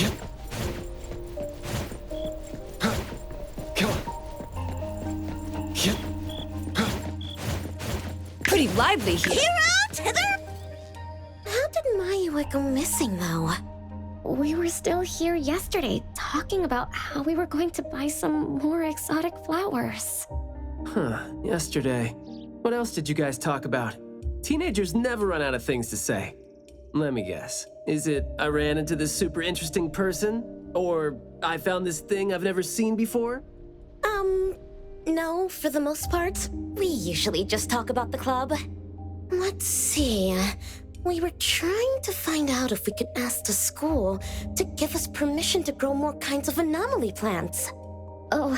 Yep. Huh. Come on. Yep. Huh. Pretty lively here. Kira, Tether? How did Mayua go missing, though? We were still here yesterday, talking about how we were going to buy some more exotic flowers. Huh, yesterday. What else did you guys talk about? Teenagers never run out of things to say. Let me guess. Is it I ran into this super interesting person? Or I found this thing I've never seen before? No, for the most part. We usually just talk about the club. Let's see. We were trying to find out if we could ask the school to give us permission to grow more kinds of anomaly plants. Oh,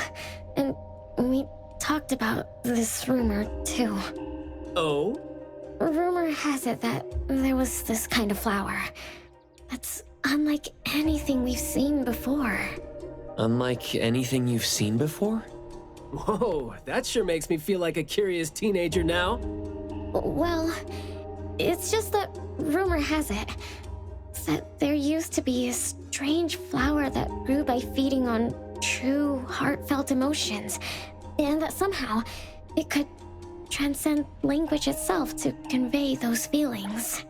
and we talked about this rumor, too. Oh? Rumor has it that there was this kind of flower that's unlike anything we've seen before. Unlike anything you've seen before? Whoa, that sure makes me feel like a curious teenager now. Well, it's just that rumor has it that there used to be a strange flower that grew by feeding on true, heartfelt emotions, and that somehow it could transcend language itself to convey those feelings.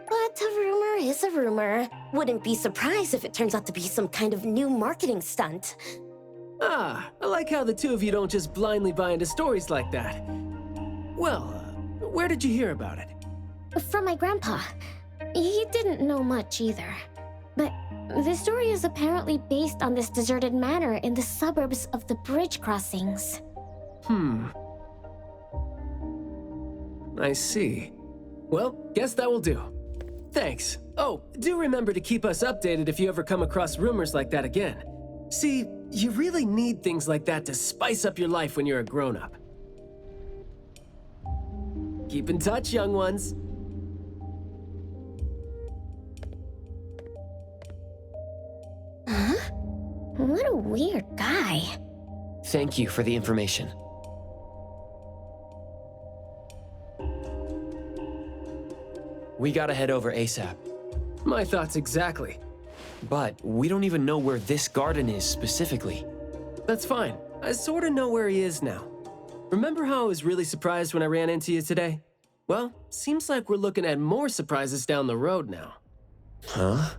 But a rumor is a rumor. Wouldn't be surprised if it turns out to be some kind of new marketing stunt. Ah, I like how the two of you don't just blindly buy into stories like that. Well, where did you hear about it? From my grandpa. He didn't know much either. But the story is apparently based on this deserted manor in the suburbs of the bridge crossings. I see. Well, guess that will do. Thanks. Oh, do remember to keep us updated if you ever come across rumors like that again. See, you really need things like that to spice up your life when you're a grown-up. Keep in touch, young ones. Huh? What a weird guy. Thank you for the information. We gotta head over ASAP. My thoughts exactly. But we don't even know where this garden is specifically. That's fine. I sorta know where he is now. Remember how I was really surprised when I ran into you today? Well, seems like we're looking at more surprises down the road now. Huh?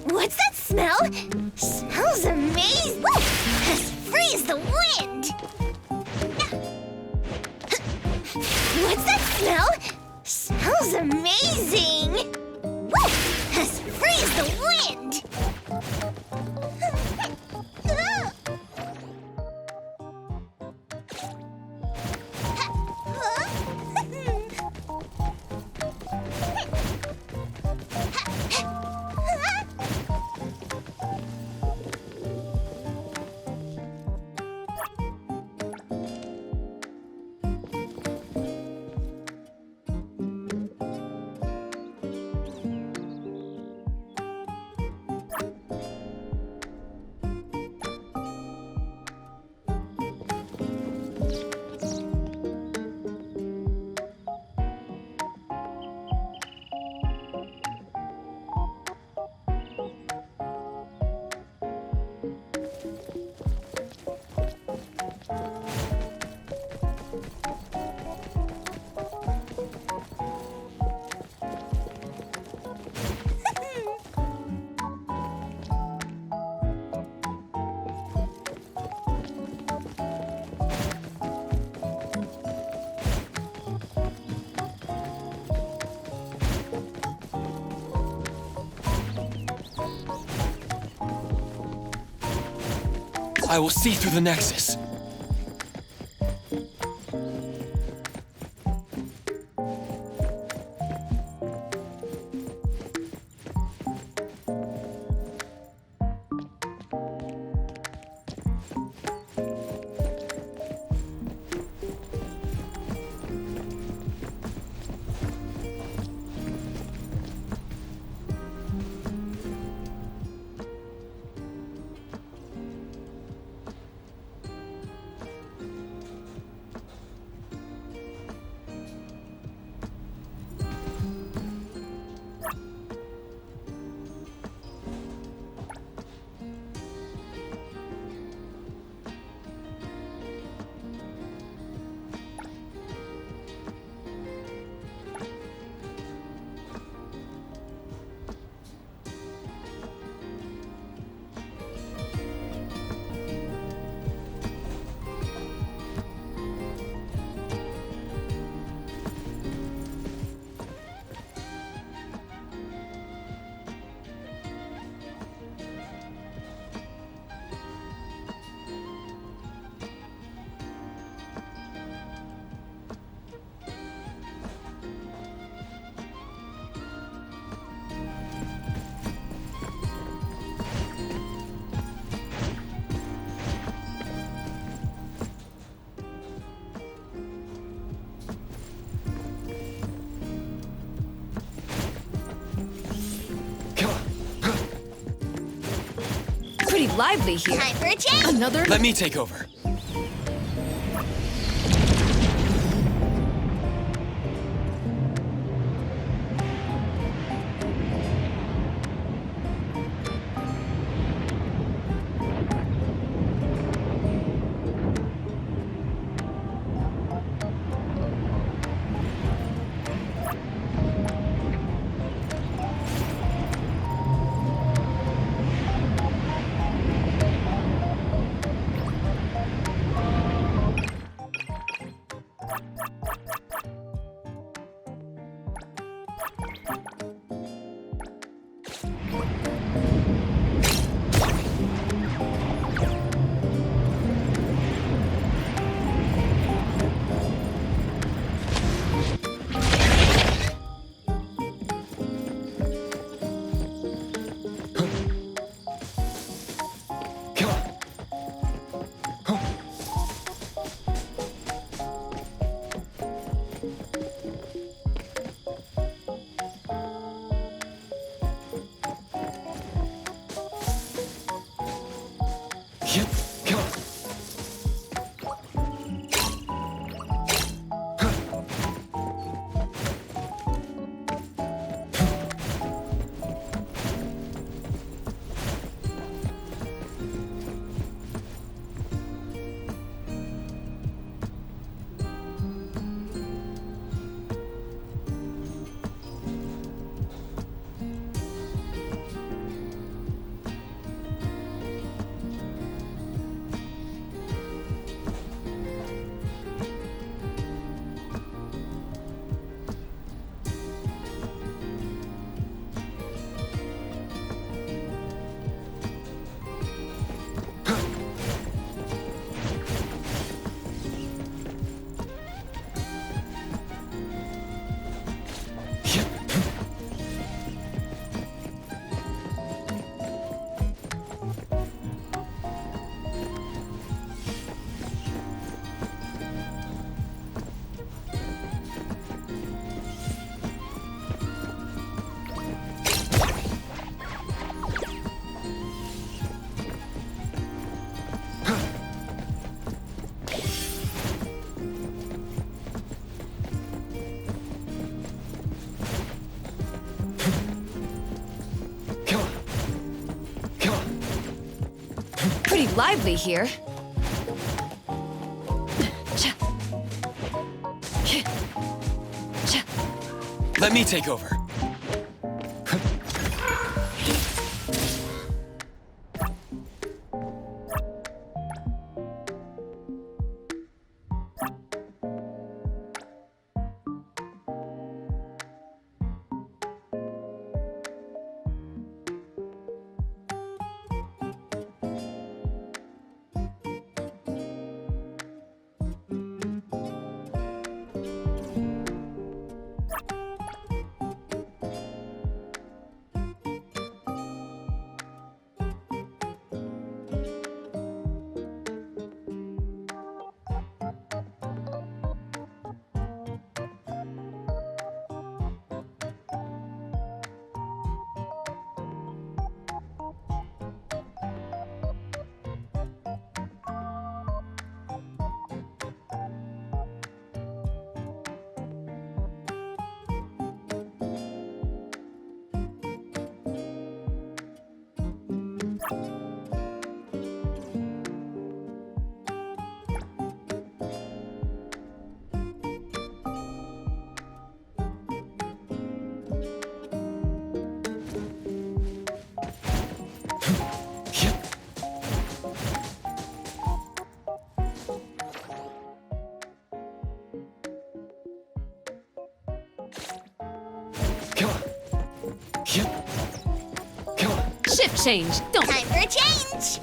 What's that smell? Smells amazing! Woo! As free as the wind! What's that smell? Smells amazing! Woo! As free as the wind! I will see through the Nexus. Pretty lively here. Time for a change! Another. Let me take over. Pretty lively here. Let me take over. Shift change. Don't. Time for a change!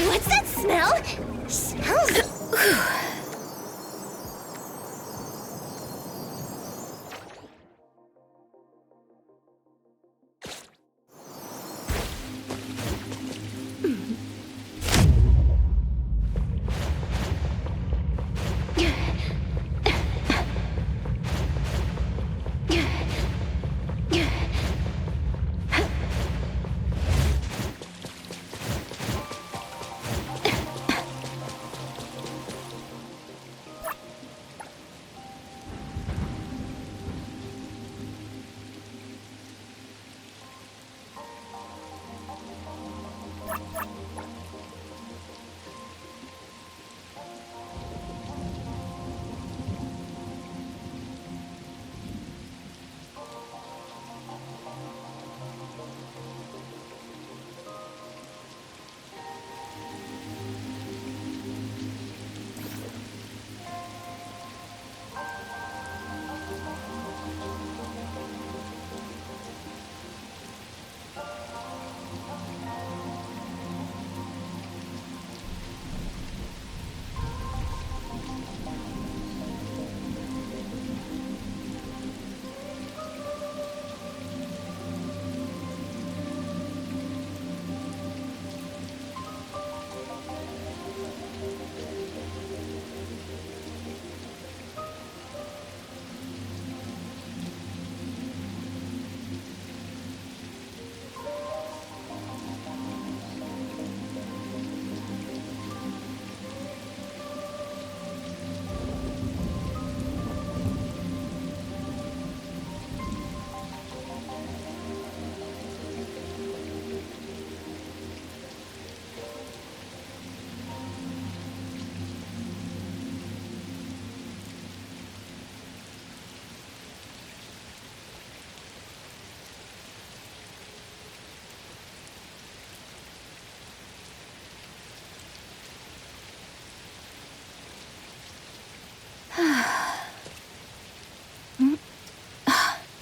What's that smell? Smells...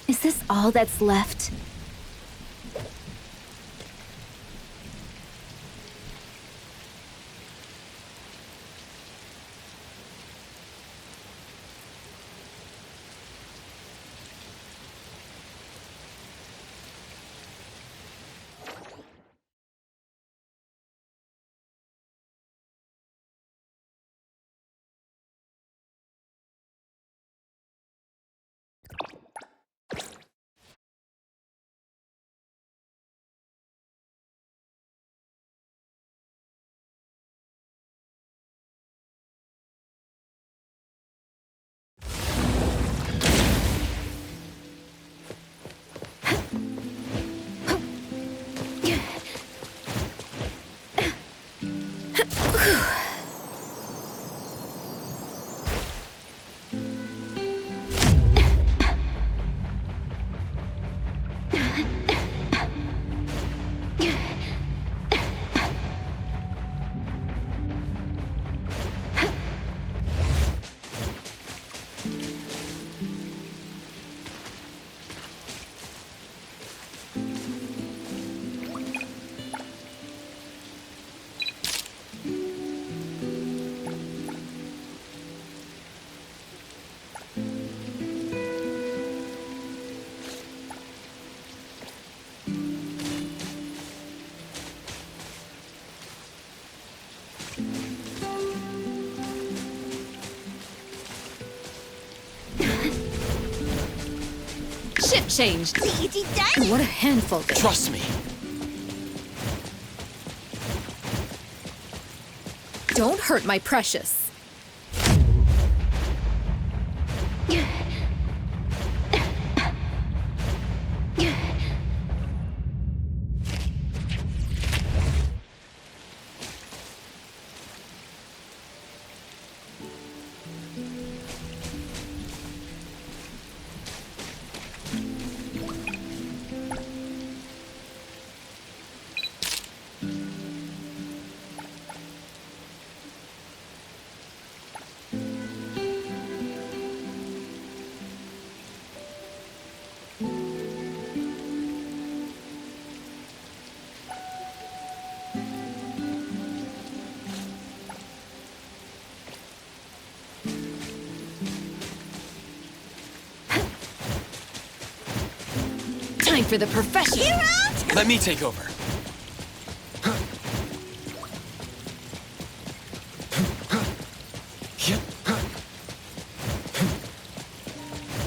Is this all that's left? changed. And what a handful. Trust me. Don't hurt my precious. Time for the professional. Let me take over.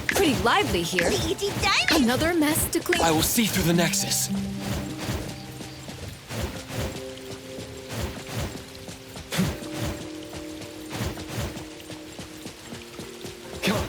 Pretty lively here. Another mess to clean. I will see through the Nexus. Come on.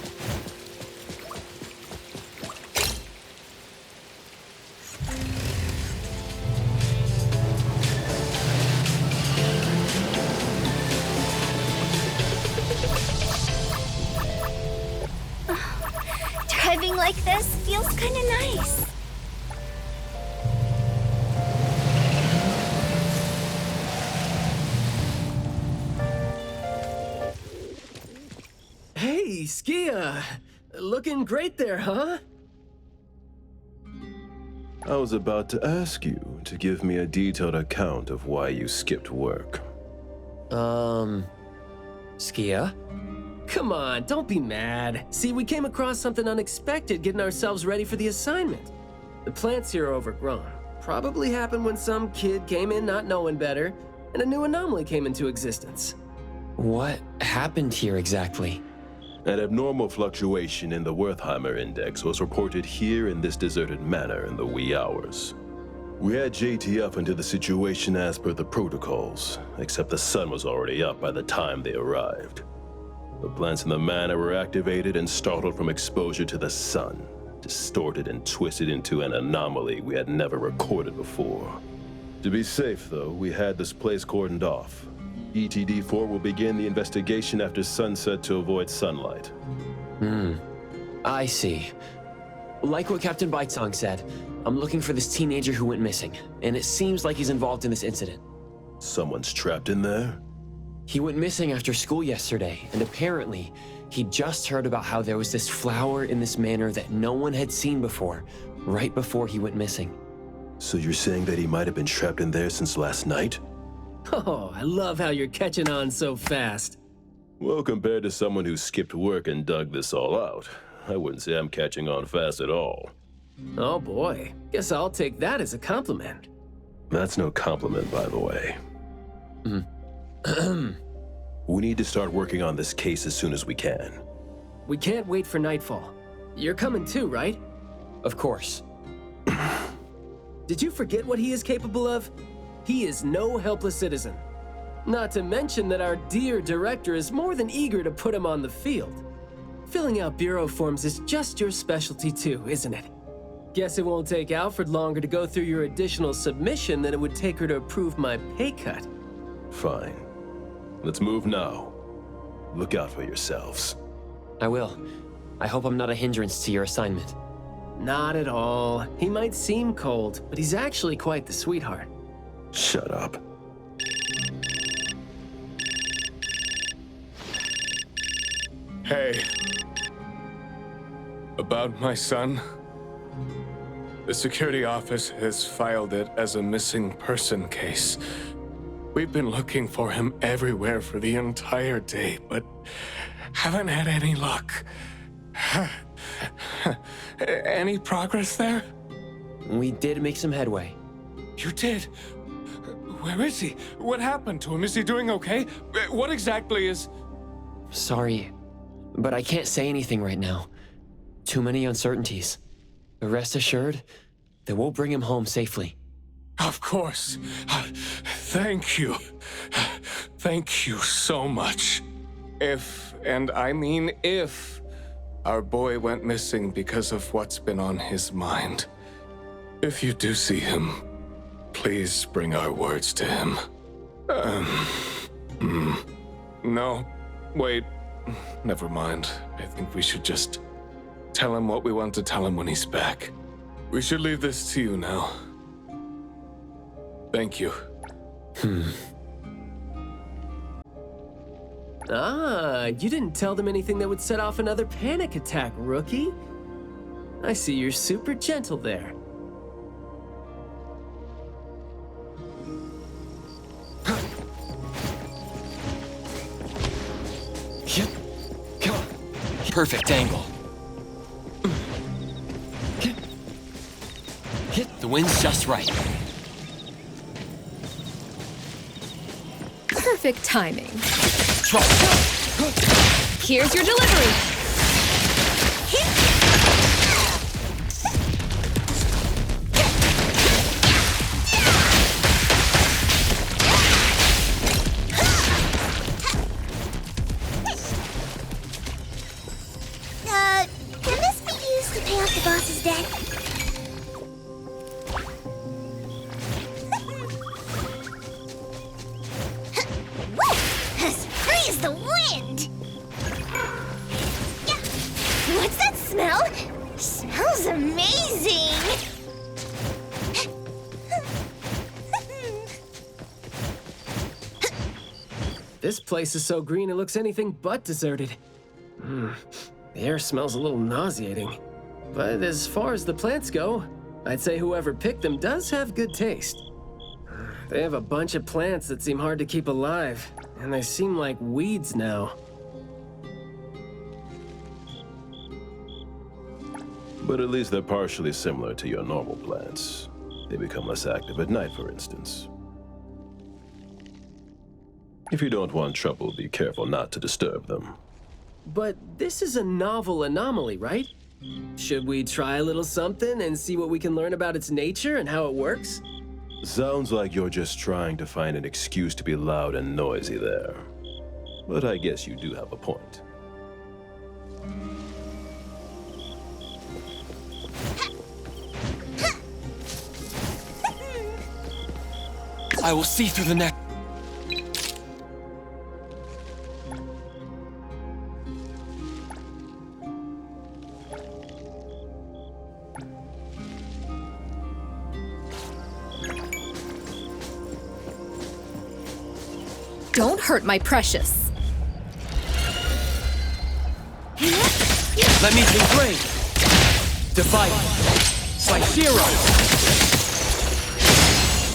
Driving like this feels kind of nice. Hey, Skia! Looking great there, huh? I was about to ask you to give me a detailed account of why you skipped work. Skia? Come on, don't be mad. See, we came across something unexpected getting ourselves ready for the assignment. The plants here are overgrown. Probably happened when some kid came in not knowing better, and a new anomaly came into existence. What happened here exactly? An abnormal fluctuation in the Wertheimer Index was reported here in this deserted manor in the wee hours. We had JT up into the situation as per the protocols, except the sun was already up by the time they arrived. The plants in the manor were activated and startled from exposure to the sun, distorted and twisted into an anomaly we had never recorded before. To be safe, though, we had this place cordoned off. ETD-4 will begin the investigation after sunset to avoid sunlight. I see. Like what Captain Baitsong said, I'm looking for this teenager who went missing, and it seems like he's involved in this incident. Someone's trapped in there? He went missing after school yesterday, and apparently, he just heard about how there was this flower in this manor that no one had seen before, right before he went missing. So you're saying that he might have been trapped in there since last night? Oh, I love how you're catching on so fast. Well, compared to someone who skipped work and dug this all out, I wouldn't say I'm catching on fast at all. Oh boy, guess I'll take that as a compliment. That's no compliment, by the way. We need to start working on this case as soon as we can. We can't wait for nightfall. You're coming too, right? Of course. Did you forget what he is capable of? He is no helpless citizen. Not to mention that our dear director is more than eager to put him on the field. Filling out bureau forms is just your specialty too, isn't it? Guess it won't take Alfred longer to go through your additional submission than it would take her to approve my pay cut. Fine. Let's move now. Look out for yourselves. I will. I hope I'm not a hindrance to your assignment. Not at all. He might seem cold, but he's actually quite the sweetheart. Shut up. Hey. About my son? The security office has filed it as a missing person case. We've been looking for him everywhere for the entire day, but haven't had any luck. Any progress there? We did make some headway. You did? Where is he? What happened to him? Is he doing okay? What exactly is... Sorry, but I can't say anything right now. Too many uncertainties. But rest assured that we'll bring him home safely. Of course. Thank you. Thank you so much. If, and I mean if, our boy went missing because of what's been on his mind, if you do see him, please bring our words to him. No, wait, never mind. I think we should just tell him what we want to tell him when he's back. We should leave this to you now. Thank you. Ah, you didn't tell them anything that would set off another panic attack, rookie. I see you're super gentle there. Perfect angle. The wind's just right. Perfect timing. Trust. Here's your delivery. Can this be used to pay off the boss's debt? As free as the wind! What's that smell? Smells amazing! This place is so green it looks anything but deserted. The air smells a little nauseating. But as far as the plants go, I'd say whoever picked them does have good taste. They have a bunch of plants that seem hard to keep alive, and they seem like weeds now. But at least they're partially similar to your normal plants. They become less active at night, for instance. If you don't want trouble, be careful not to disturb them. But this is a novel anomaly, right? Should we try a little something and see what we can learn about its nature and how it works? Sounds like you're just trying to find an excuse to be loud and noisy there. But I guess you do have a point. I will see through the neck. Don't hurt my precious. Let me think great. Divide. Saishiro.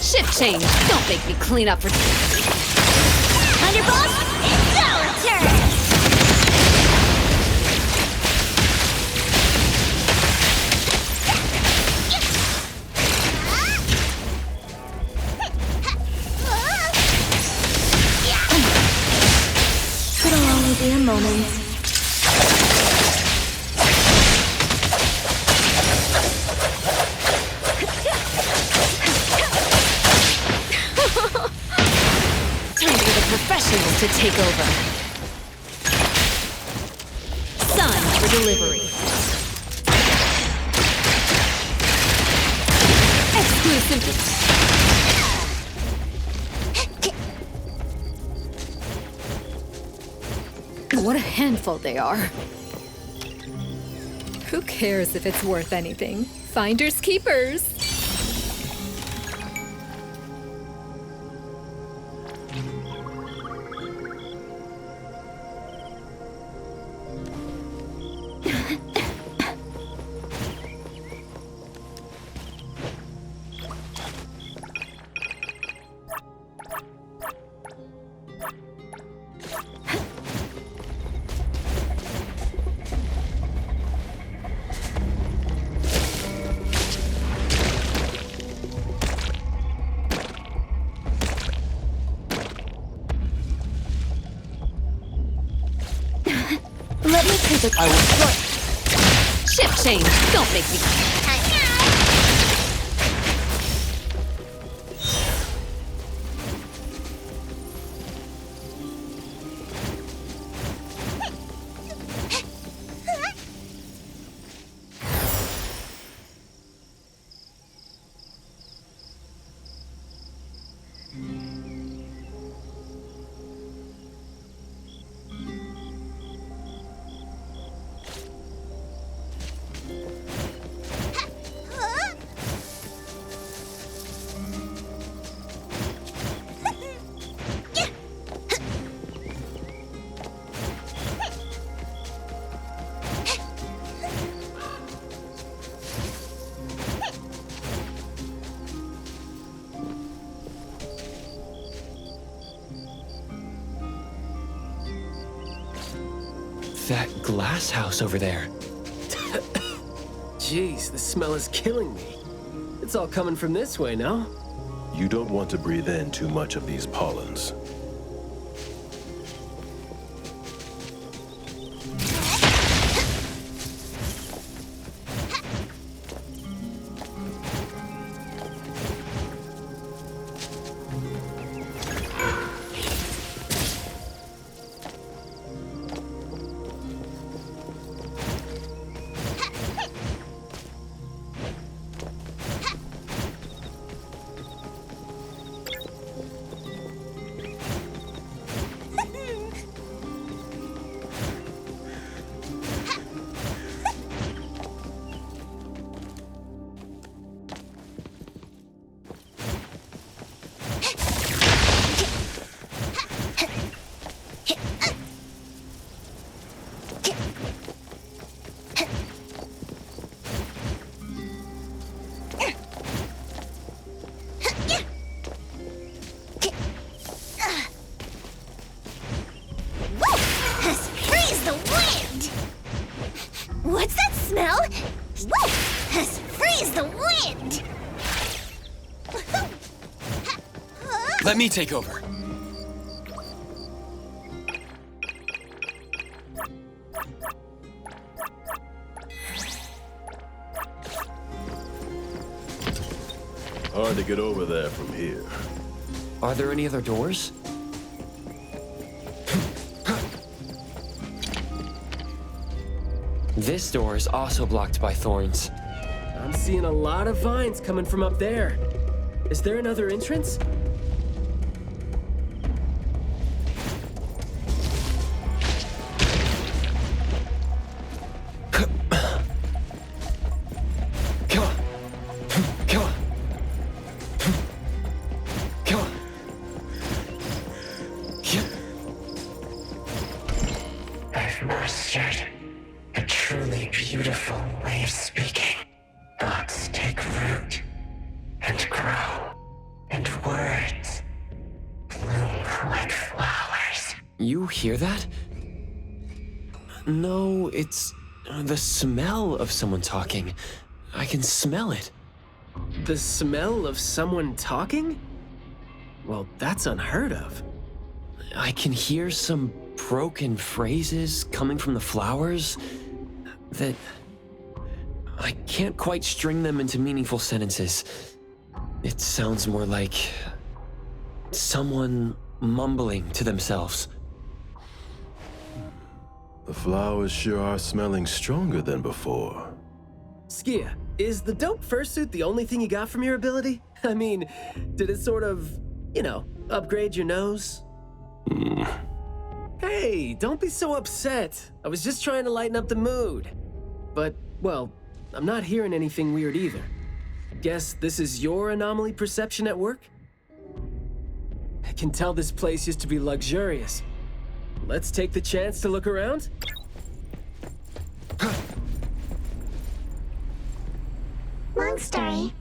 Shift change. Don't make me clean up for... Underboss, it's our turn! It'll only be a moment. Time for the professionals to take over. Sun for delivery. Exclusive. What a handful they are. Who cares if it's worth anything? Finders keepers. Let me take a... I will strike. Shift change. Don't make me... Time that glass house over there. Jeez, the smell is killing me. It's all coming from this way, no? You don't want to breathe in too much of these pollens. What's that smell? Woo! Freeze the wind! Let me take over. Hard to get over there from here. Are there any other doors? This door is also blocked by thorns. I'm seeing a lot of vines coming from up there. Is there another entrance? Come on. Come on. Come on. I've mastered a truly beautiful way of speaking. Thoughts take root and grow, and words bloom like flowers. You hear that? No, it's the smell of someone talking. I can smell it. The smell of someone talking? Well, that's unheard of. I can hear some broken phrases coming from the flowers that I can't quite string them into meaningful sentences. It sounds more like someone mumbling to themselves. The flowers sure are smelling stronger than before. Skia, is the dope fursuit the only thing you got from your ability? I mean, did it sort of, upgrade your nose? Hey, don't be so upset. I was just trying to lighten up the mood. But, well, I'm not hearing anything weird either. Guess this is your anomaly perception at work? I can tell this place used to be luxurious. Let's take the chance to look around? Long story.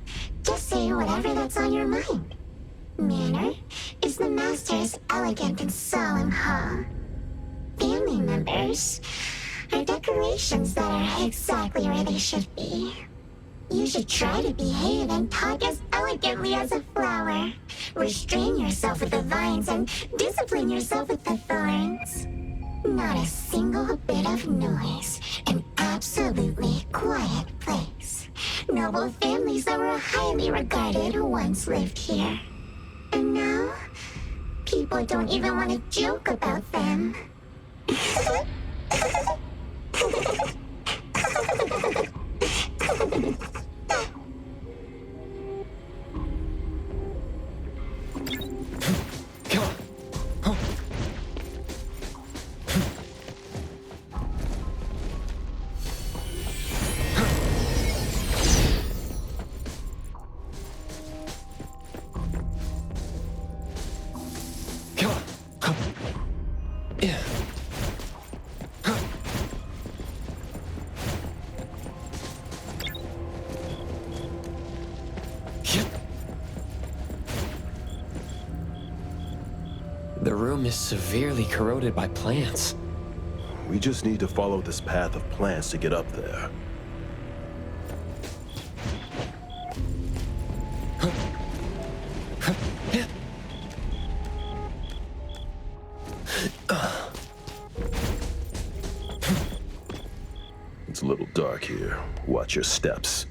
Just say whatever that's on your mind. Manner is the master's elegant and solemn hall. Family members are decorations that are exactly where they should be. You should try to behave and talk as elegantly as a flower. Restrain yourself with the vines and discipline yourself with the thorns. Not a single bit of noise. An absolutely quiet place. Noble families that were highly regarded once lived here. And now, people don't even want to joke about them. Come on. Come on. Yeah. The room is severely corroded by plants. We just need to follow this path of plants to get up there. It's a little dark here. Watch your steps.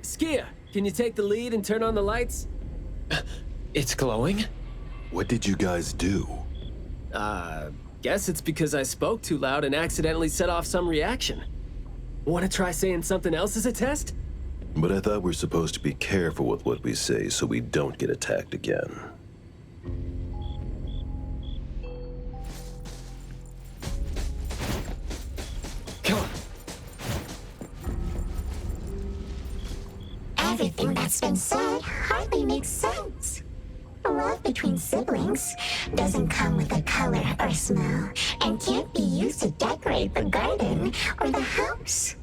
Skia, can you take the lead and turn on the lights? It's glowing? What did you guys do? Guess it's because I spoke too loud and accidentally set off some reaction. Want to try saying something else as a test? But I thought we're supposed to be careful with what we say so we don't get attacked again. Come on. Everything that's been said hardly makes sense. Love between siblings doesn't come with a color or smell and can't be used to decorate the garden or the house.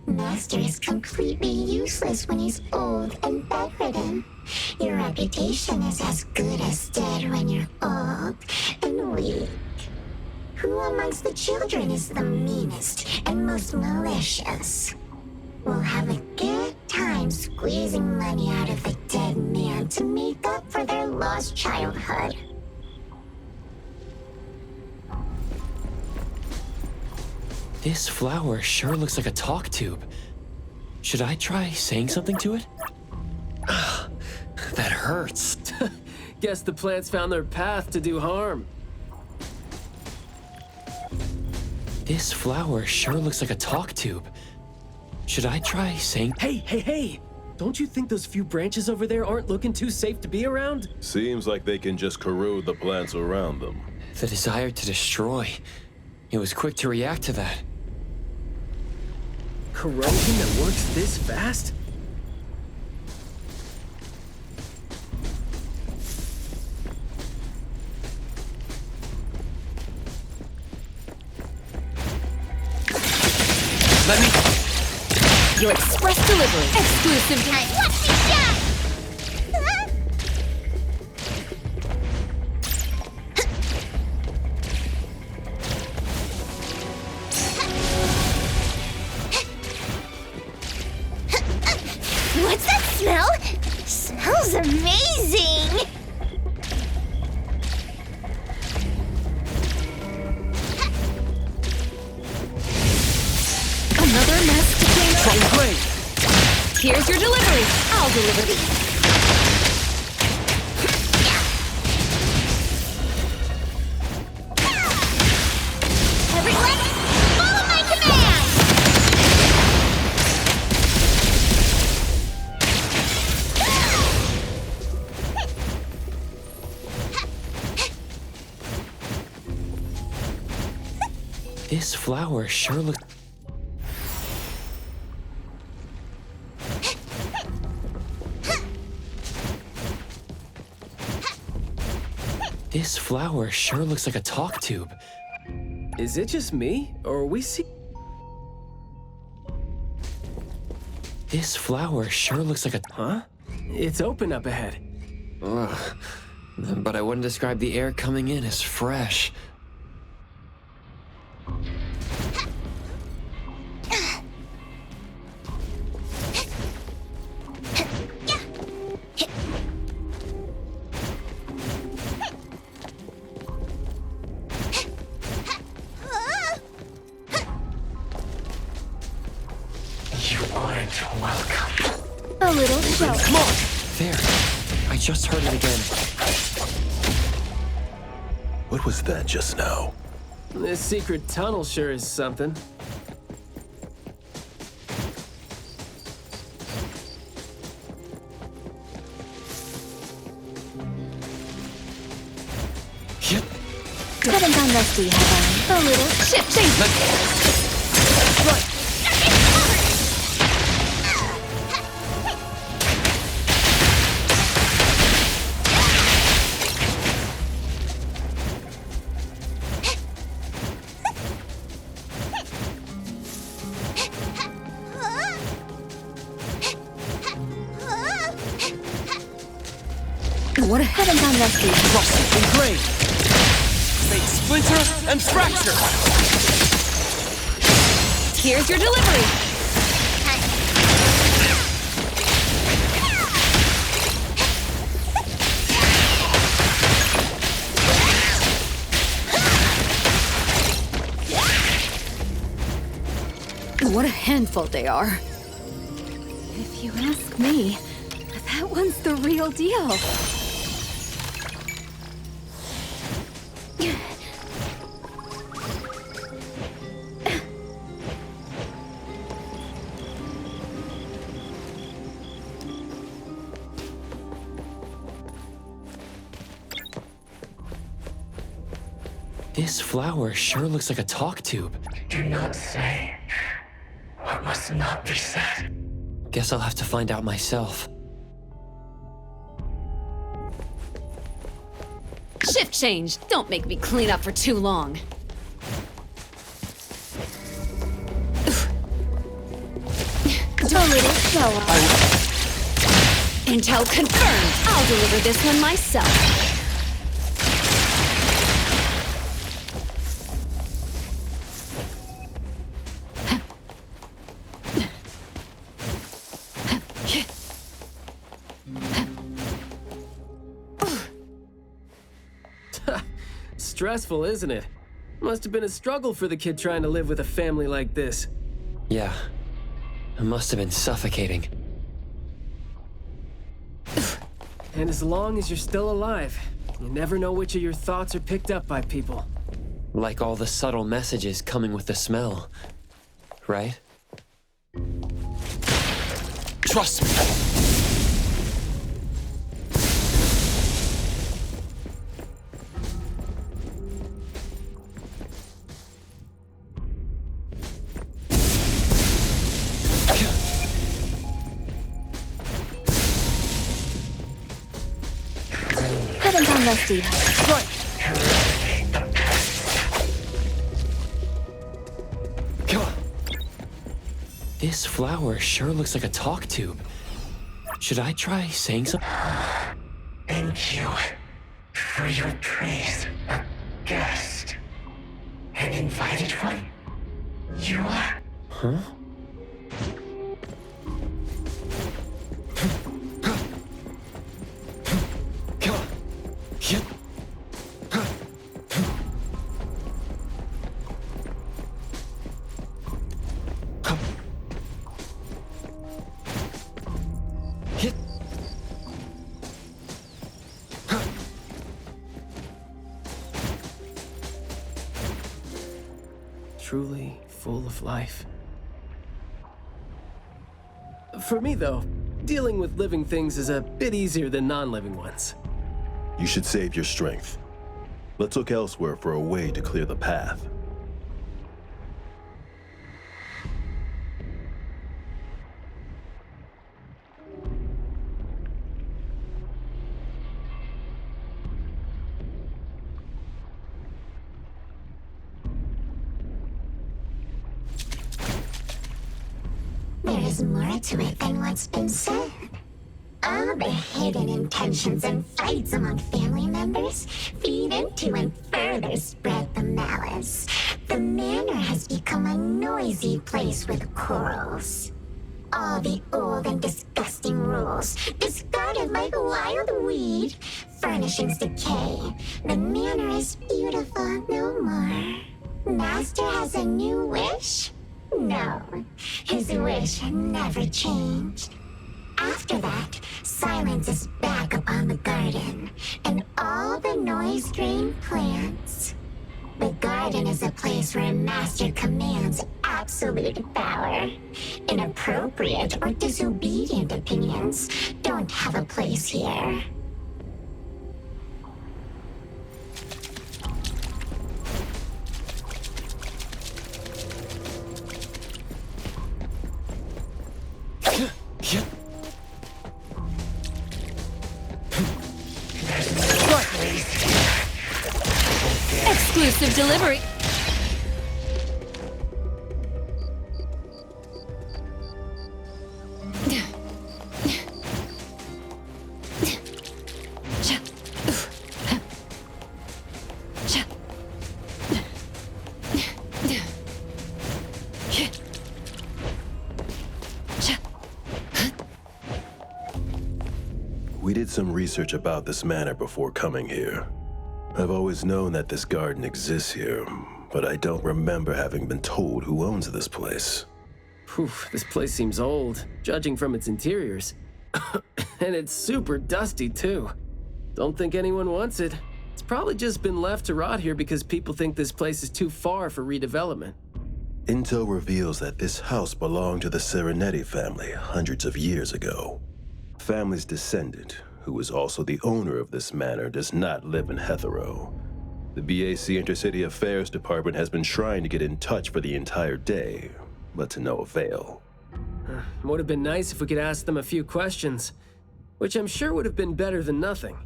Master is completely useless when he's old and bedridden. Your reputation is as good as dead when you're old and weak. Who amongst the children is the meanest and most malicious? We'll have a good time squeezing money out of a dead man to make up for their lost childhood. This flower sure looks like a talk tube. Should I try saying something to it? That hurts. Guess the plants found their path to do harm. This flower sure looks like a talk tube. Should I try saying... Hey! Don't you think those few branches over there aren't looking too safe to be around? Seems like they can just corrode the plants around them. The desire to destroy. It was quick to react to that. Corrosion that works this fast? Let me... Your express delivery. Exclusive time. Watch me shine! What's that smell? Smells amazing! Another mess to clean up. Oh, great! Here's your delivery. I'll deliver these. Everyone, follow my command! This flower sure looks... This flower sure looks like a talk tube. Is it just me, or are we see? This flower sure looks like a... Huh? It's open up ahead. Ugh. But I wouldn't describe the air coming in as fresh. You aren't welcome. A little show. Look! There. I just heard it again. What was that just now? This secret tunnel sure is something. Yep. Haven't gone rusty, have I? A little shifting. Right. What haven't gone rusty. Rusty and gray. Make splinter and fracture. Here's your delivery. What a handful they are. If you ask me, that one's the real deal. This flower sure looks like a talk tube. Do not say what must not be said. Guess I'll have to find out myself. Shift change. Don't make me clean up for too long. A little slower. Intel confirmed. I'll deliver this one myself. Stressful, isn't it? Must have been a struggle for the kid trying to live with a family like this. Yeah. It must have been suffocating. And as long as you're still alive, you never know which of your thoughts are picked up by people. Like all the subtle messages coming with the smell. Right? Trust me! Haven't gone rusty. Come on. This flower sure looks like a talk tube. Should I try saying something? Thank you for your praise, a guest. An invited one? You are? Huh? Truly full of life. For me, though, dealing with living things is a bit easier than non-living ones. You should save your strength. Let's look elsewhere for a way to clear the path. There is more to it than what's been said. All the hidden intentions and fights among family members feed into and further spread the malice. The manor has become a noisy place with quarrels. All the old and disgusting rules, discarded like wild weed. Furnishings decay. The manor is beautiful no more. Master has a new wish? No, his wish never changed. After that, silence is back upon the garden, and all the noise-drained plants. The garden is a place where Master commands absolute power. Inappropriate or disobedient opinions don't have a place here. Exclusive delivery. did some research about this manor before coming here. I've always known that this garden exists here, but I don't remember having been told who owns this place. Whew, this place seems old, judging from its interiors. And it's super dusty, too. Don't think anyone wants it. It's probably just been left to rot here because people think this place is too far for redevelopment. Intel reveals that this house belonged to the Serenetti family hundreds of years ago. The family's descendant, who is also the owner of this manor, does not live in Hethero. The BAC Intercity Affairs Department has been trying to get in touch for the entire day, but to no avail. Would have been nice if we could ask them a few questions, which I'm sure would have been better than nothing.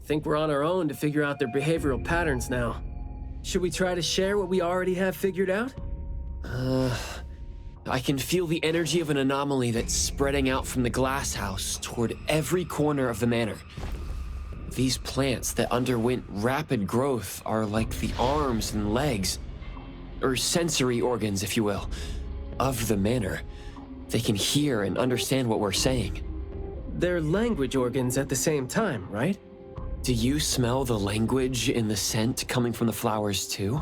Think we're on our own to figure out their behavioral patterns now. Should we try to share what we already have figured out? I can feel the energy of an anomaly that's spreading out from the glass house toward every corner of the manor. These plants that underwent rapid growth are like the arms and legs, or sensory organs, if you will, of the manor. They can hear and understand what we're saying. They're language organs at the same time, right? Do you smell the language in the scent coming from the flowers too?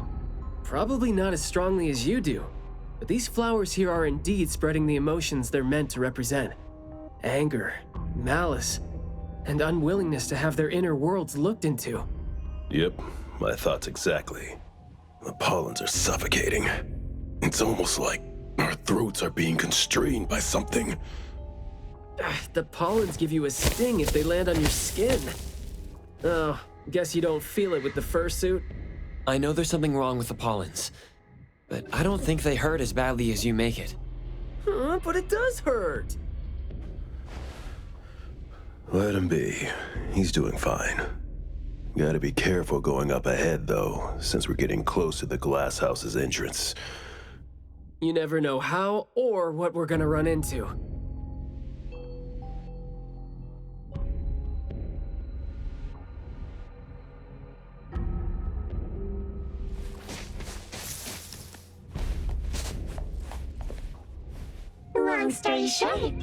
Probably not as strongly as you do, but these flowers here are indeed spreading the emotions they're meant to represent. Anger, malice, and unwillingness to have their inner worlds looked into. Yep, my thoughts exactly. The pollens are suffocating. It's almost like our throats are being constrained by something. The pollens give you a sting if they land on your skin. Oh, guess you don't feel it with the fursuit? I know there's something wrong with the pollens, but I don't think they hurt as badly as you make it. But it does hurt. Let him be. He's doing fine. Gotta be careful going up ahead, though, since we're getting close to the glass house's entrance. You never know how or what we're gonna run into. Long story short,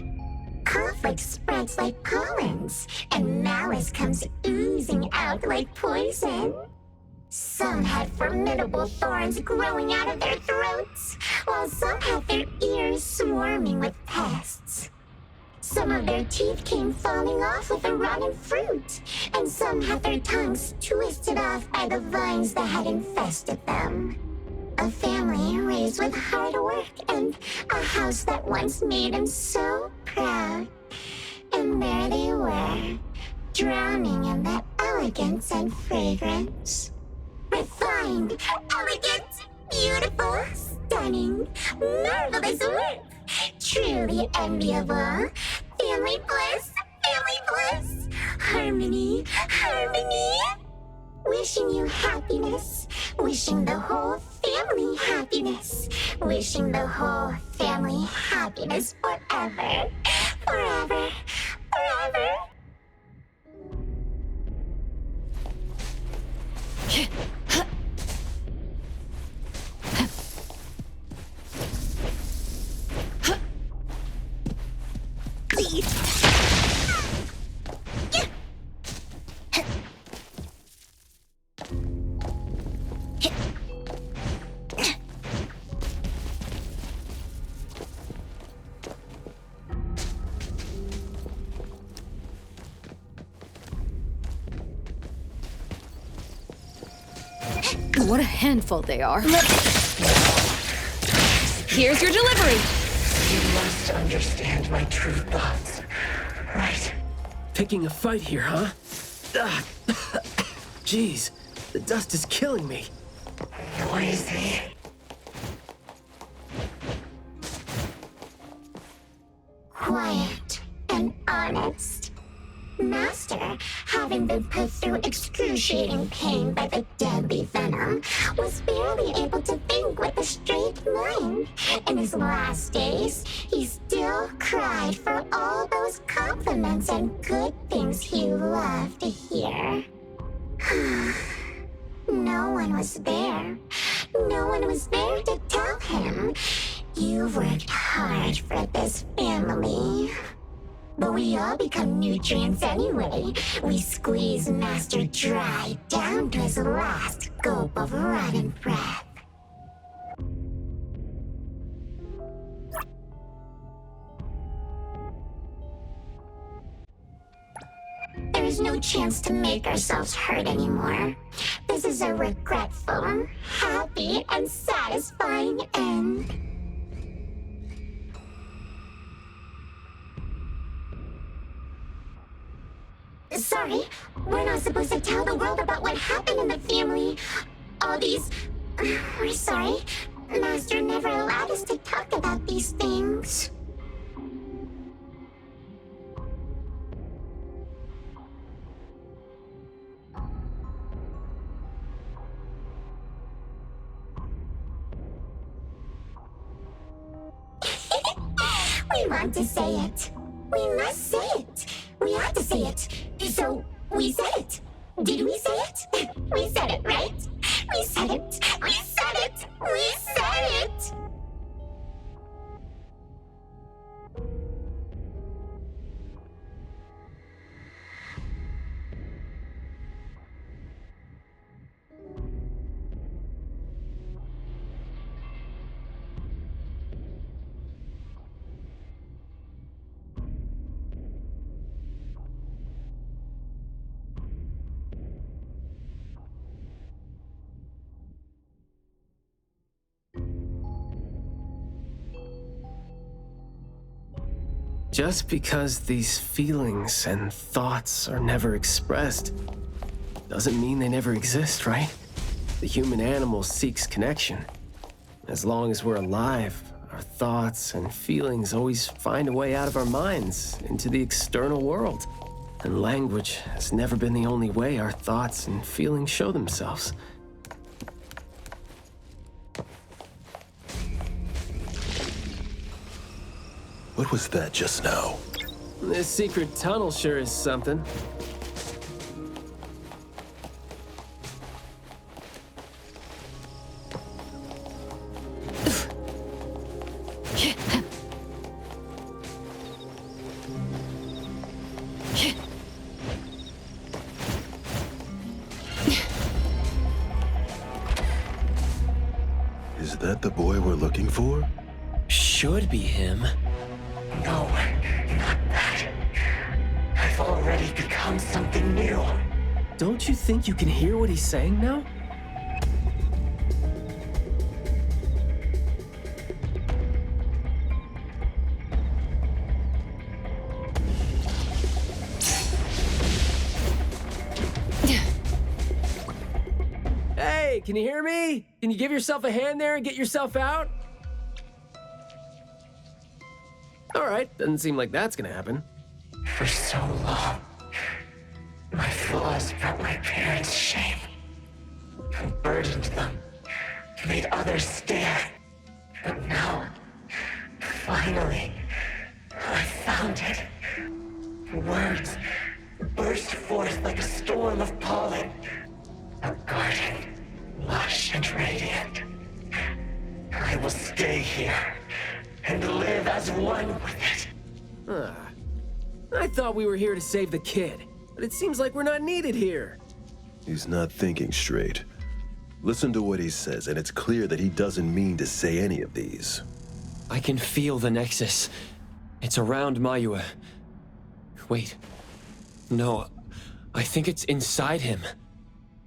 conflict spreads like pollens, and malice comes oozing out like poison. Some had formidable thorns growing out of their throats, while some had their ears swarming with pests. Some of their teeth came falling off with the rotten fruit, and some had their tongues twisted off by the vines that had infested them. A family raised with hard work and a house that once made them so proud. And there they were, drowning in that elegance and fragrance. Refined, elegant, beautiful, stunning, marvelous work. Truly enviable. Family bliss, harmony, harmony. Wishing you happiness, wishing the whole family happiness, wishing the whole family happiness forever, forever, forever. What a handful they are. Here's your delivery! You must understand my true thoughts, right? Picking a fight here, huh? Jeez, the dust is killing me. Noisy. Quiet and honest. Master, having been put through excruciating pain by the deadly venom, was barely able to think with a straight mind. In his last days, he still cried for all those compliments and good things he loved to hear. No one was there. No one was there to tell him, "You worked hard for this family." But we all become nutrients anyway. We squeeze Master dry down to his last gulp of rotten breath. There is no chance to make ourselves hurt anymore. This is a regretful, happy, and satisfying end. Sorry, we're not supposed to tell the world about what happened in the family. All these... We're sorry. Master never allowed us to talk about these things. We want to say it. We must say it. We have to say it. So, we said it. Did we say it? We said it, right? We said it. We said it. We said it. Just because these feelings and thoughts are never expressed doesn't mean they never exist, right? The human animal seeks connection. As long as we're alive, our thoughts and feelings always find a way out of our minds into the external world. And language has never been the only way our thoughts and feelings show themselves. What was that just now? This secret tunnel sure is something. Is that the boy we're looking for? Should be him. No, not that. I've already become something new. Don't you think you can hear what he's saying now? Hey, can you hear me? Can you give yourself a hand there and get yourself out? All right, doesn't seem like that's gonna happen. For so long, my flaws brought my parents shame. I burdened them, made others stare. But now, finally, I found it. Words burst forth like a storm of pollen. A garden, lush and radiant. I will stay here and live as one with it. I thought we were here to save the kid, but it seems like we're not needed here. He's not thinking straight. Listen to what he says, and it's clear that he doesn't mean to say any of these. I can feel the Nexus. It's around Mayue. Wait. No, I think it's inside him.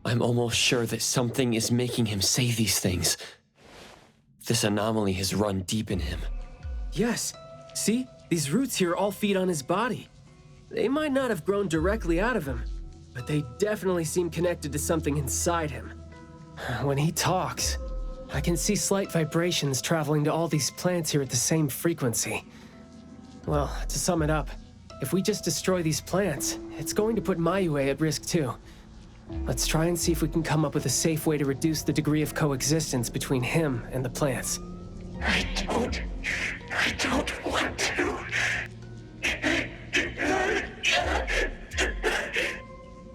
I'm almost sure that something is making him say these things. This anomaly has run deep in him. Yes. See? These roots here all feed on his body. They might not have grown directly out of him, but they definitely seem connected to something inside him. When he talks, I can see slight vibrations traveling to all these plants here at the same frequency. Well, to sum it up, if we just destroy these plants, it's going to put Mayue at risk too. Let's try and see if we can come up with a safe way to reduce the degree of coexistence between him and the plants. I don't want to.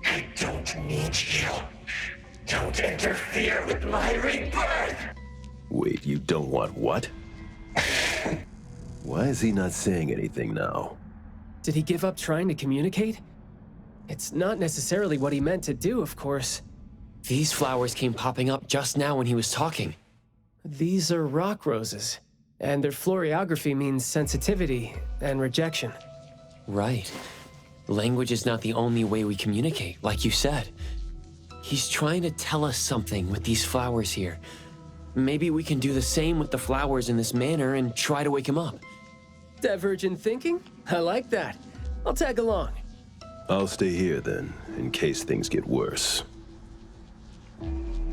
I don't need you. Don't interfere with my rebirth. Wait, you don't want what? Why is he not saying anything now? Did he give up trying to communicate? It's not necessarily what he meant to do, of course. These flowers came popping up just now when he was talking. These are rock roses, and their florography means sensitivity and rejection. Right. Language is not the only way we communicate, like you said. He's trying to tell us something with these flowers here. Maybe we can do the same with the flowers in this manner and try to wake him up. Divergent thinking? I like that. I'll tag along. I'll stay here then, in case things get worse.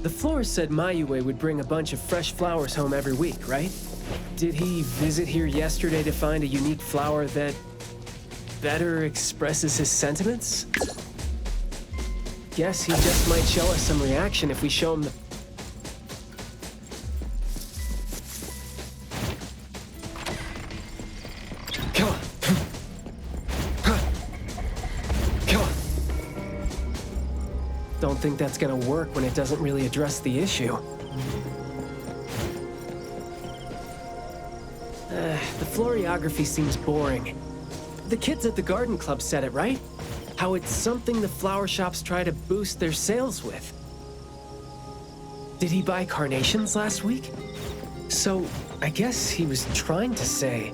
The florist said Mayue would bring a bunch of fresh flowers home every week, right? Did he visit here yesterday to find a unique flower that better expresses his sentiments? Guess he just might show us some reaction if we show him the... Come on. Come on. Don't think that's gonna work when it doesn't really address the issue. The florography seems boring. The kids at the garden club said it, right? How it's something the flower shops try to boost their sales with. Did he buy carnations last week? So, I guess he was trying to say...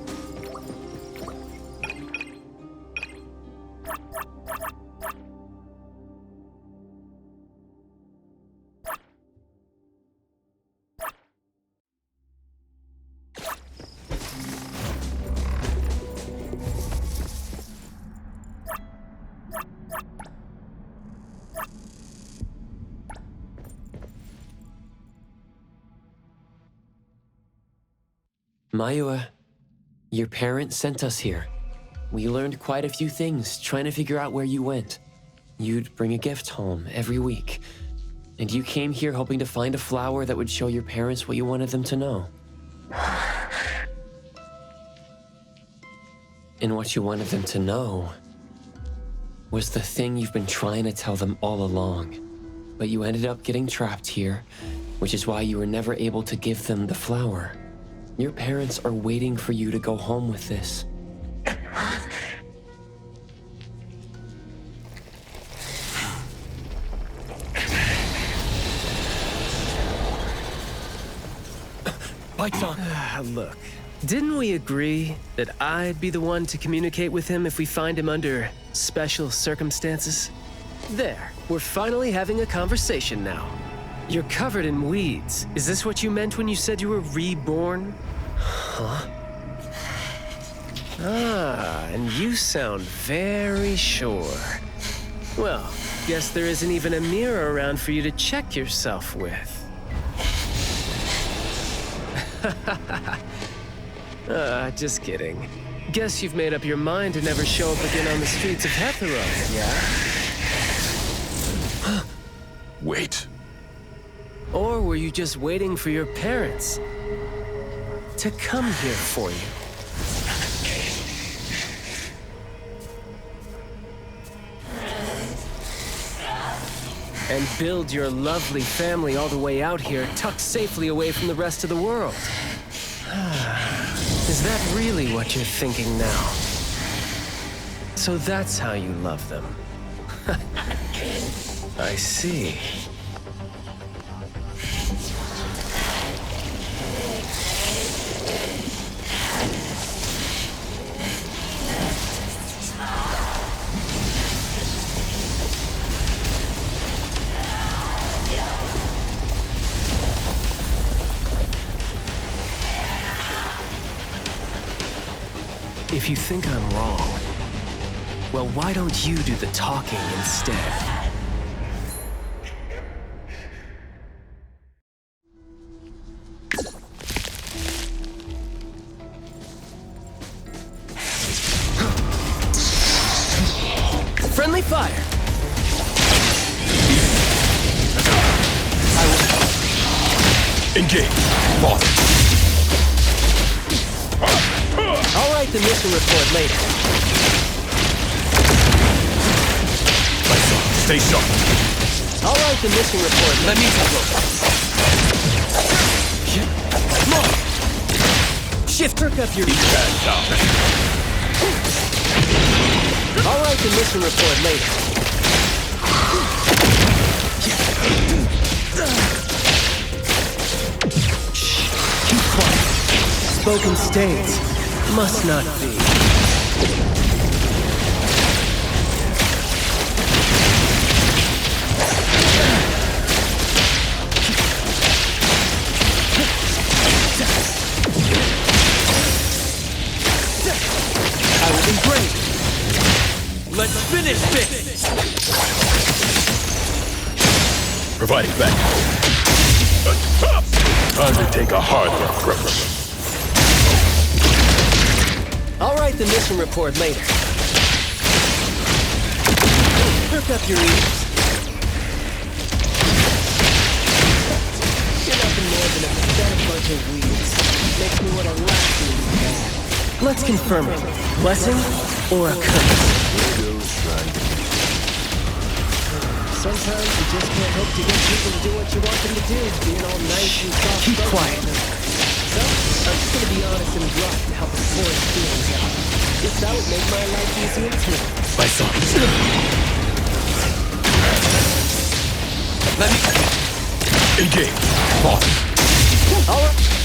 Mayue, your parents sent us here. We learned quite a few things trying to figure out where you went. You'd bring a gift home every week. And you came here hoping to find a flower that would show your parents what you wanted them to know. And what you wanted them to know was the thing you've been trying to tell them all along. But you ended up getting trapped here, which is why you were never able to give them the flower. Your parents are waiting for you to go home with this. Bite-san! Look, didn't we agree that I'd be the one to communicate with him if we find him under special circumstances? There, we're finally having a conversation now. You're covered in weeds. Is this what you meant when you said you were reborn? Huh? Ah, and you sound very sure. Well, guess there isn't even a mirror around for you to check yourself with. Just kidding. Guess you've made up your mind to never show up again on the streets of Hetero, yeah? Wait. Or were you just waiting for your parents to come here for you? And build your lovely family all the way out here, tucked safely away from the rest of the world. Is that really what you're thinking now? So that's how you love them. I see. If you think I'm wrong, well, why don't you do the talking instead? Friendly fire! Engage! Father! I'll write the mission report later. Stay sharp! I'll write the mission report later. Let me take a look. Come on! Shift! Perk up your... Bad now. I'll write the mission report later. Shh, keep quiet. Spoken states. Must not be. I will be great. Let's finish this! Providing back. Time to take a harder approach. I'll write the mission report later. Perk up your ears. You're nothing more than a pathetic bunch of weeds. Makes me want to laugh at you bad. Let's confirm it. Blessing or a curse? Sometimes you just can't hope to get people to do what you want them to do, being all nice and soft. Keep quiet. So, I'm just gonna be honest and blunt to help enforce feelings out. Guess that would make my life easier too. My son. Let me... Engage. Pause. Alright.